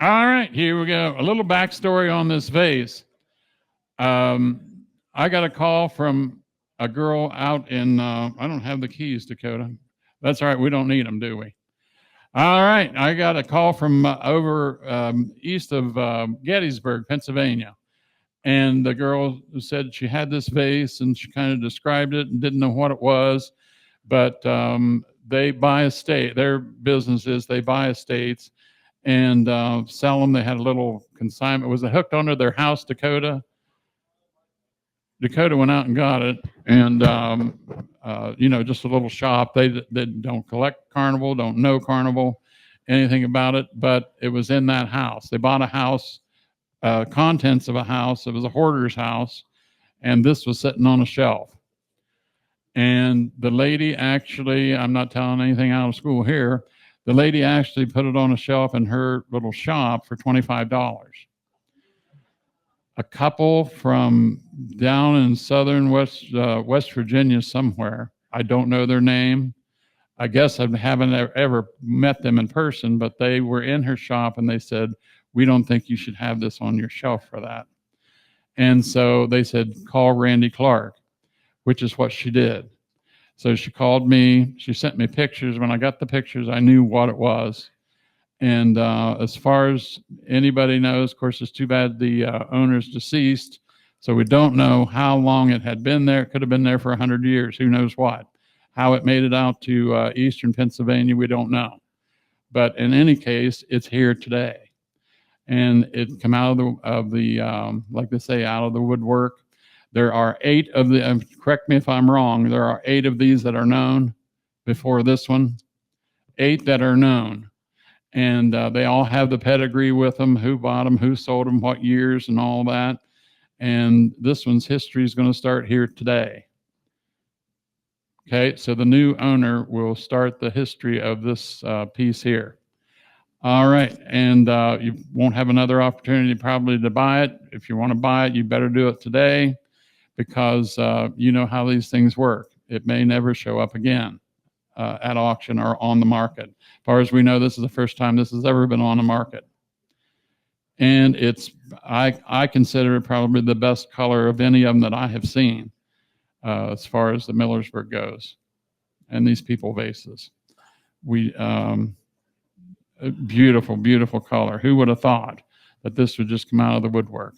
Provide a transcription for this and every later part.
All right, here we go. A little backstory on this vase. I got a call from a girl out in, I don't have the keys, Dakota. That's all right. We don't need them, do we? All right. I got a call from over east of Gettysburg, Pennsylvania. And the girl said she had this vase and she kind of described it and didn't know what it was. But they buy estate. Their business is they buy estates and sell them. They had a little consignment. Was it hooked onto their house, Dakota? Dakota went out and got it, and just a little shop. They don't collect Carnival, don't know Carnival, anything about it, but it was in that house. They bought a house, contents of a house. It was a hoarder's house, and this was sitting on a shelf. And the lady actually, I'm not telling anything out of school here, the lady actually put it on a shelf in her little shop for $25. A couple from down in southern West Virginia somewhere. I don't know their name. I guess I haven't ever met them in person, but they were in her shop and they said, "We don't think you should have this on your shelf for that." And so they said, "Call Randy Clark," which is what she did. So she called me. She sent me pictures. When I got the pictures, I knew what it was. And as far as anybody knows, of course, it's too bad the owner's deceased. So we don't know how long it had been there. It could have been there for 100 years. Who knows what? How it made it out to eastern Pennsylvania, we don't know. But in any case, it's here today. And it come out of the like they say, out of the woodwork. There are 8 of the, correct me if I'm wrong, there are 8 of these that are known before this one. 8 that are known. And they all have the pedigree with them, who bought them, who sold them, what years, and all that. And this one's history is going to start here today. Okay, so the new owner will start the history of this piece here. All right, and you won't have another opportunity probably to buy it. If you want to buy it, you better do it today because you know how these things work. It may never show up again at auction or on the market. As far as we know, this is the first time this has ever been on the market. And it's, I consider it probably the best color of any of them that I have seen as far as the Millersburg goes. And these people vases. Beautiful, beautiful color. Who would have thought that this would just come out of the woodwork?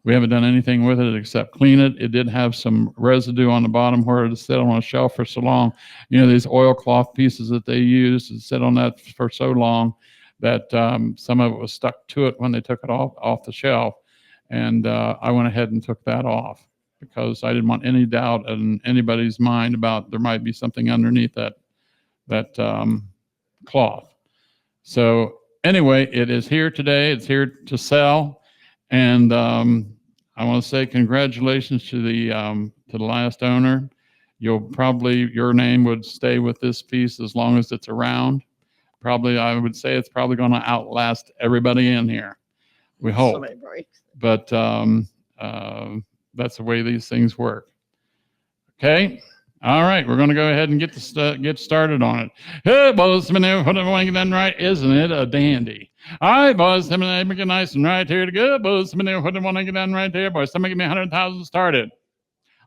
We haven't done anything with it except clean it. It did have some residue on the bottom where it sat on a shelf for so long. You know, these oilcloth pieces that they use to sit on that for so long that some of it was stuck to it when they took it off the shelf. And I went ahead and took that off because I didn't want any doubt in anybody's mind about there might be something underneath that cloth. So anyway, it is here today. It's here to sell. And I want to say congratulations to the last owner. Your name would stay with this piece as long as it's around. Probably, I would say it's probably going to outlast everybody in here. We hope. So many breaks. But that's the way these things work. Okay. All right, we're going to go ahead and get started on it. Hey, boys, done right, isn't it a dandy? All right, boys, make it nice and right here to go. Boys, put the one done right there, boys. Somebody give me 100,000 started.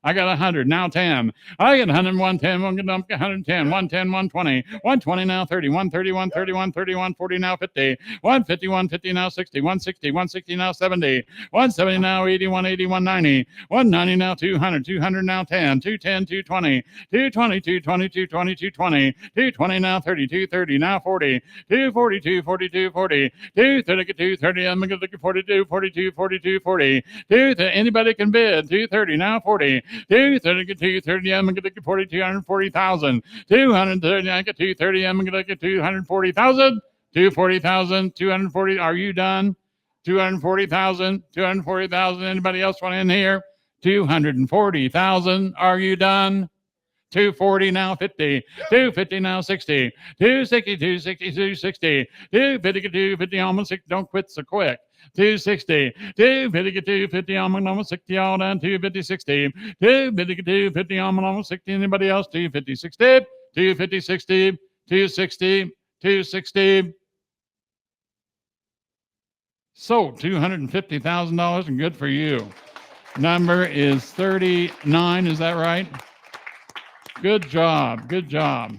I got 100, now 10. I get 100, 110, 110, 110, 120, 120 now 30, 130, 130, 130, 140 now 50, 150, 150 now 60, 160, 160 now 70, 170 now 80, 180, 190, 190 now 200, 200 now 10, 210, 220, 220, 220, 220, 220, 220 now 30, 230 now 40, 240, 240, 240, 230, 230, I'm going to look at 42, 42, 42, 40, 230, anybody can bid, 230 now 40, 230, I'm going to get 40, 240,000. 230, I get 230, I'm going to get 240,000. 240,000, 240. Are you done? 240,000, 240,000. Anybody else want in here? 240,000. Are you done? 240 now 50, 250 now 60, 260, 260, 260, 250, 250, almost 60. Don't quit so quick. 260, 250, 250, almost 60, all down, 250, 60, 250, 250, almost 60. Anybody else? 250, 60, 250, 60, 260, 260. So $250,000, and good for you. Number is 39. Is that right? Good job. Good job.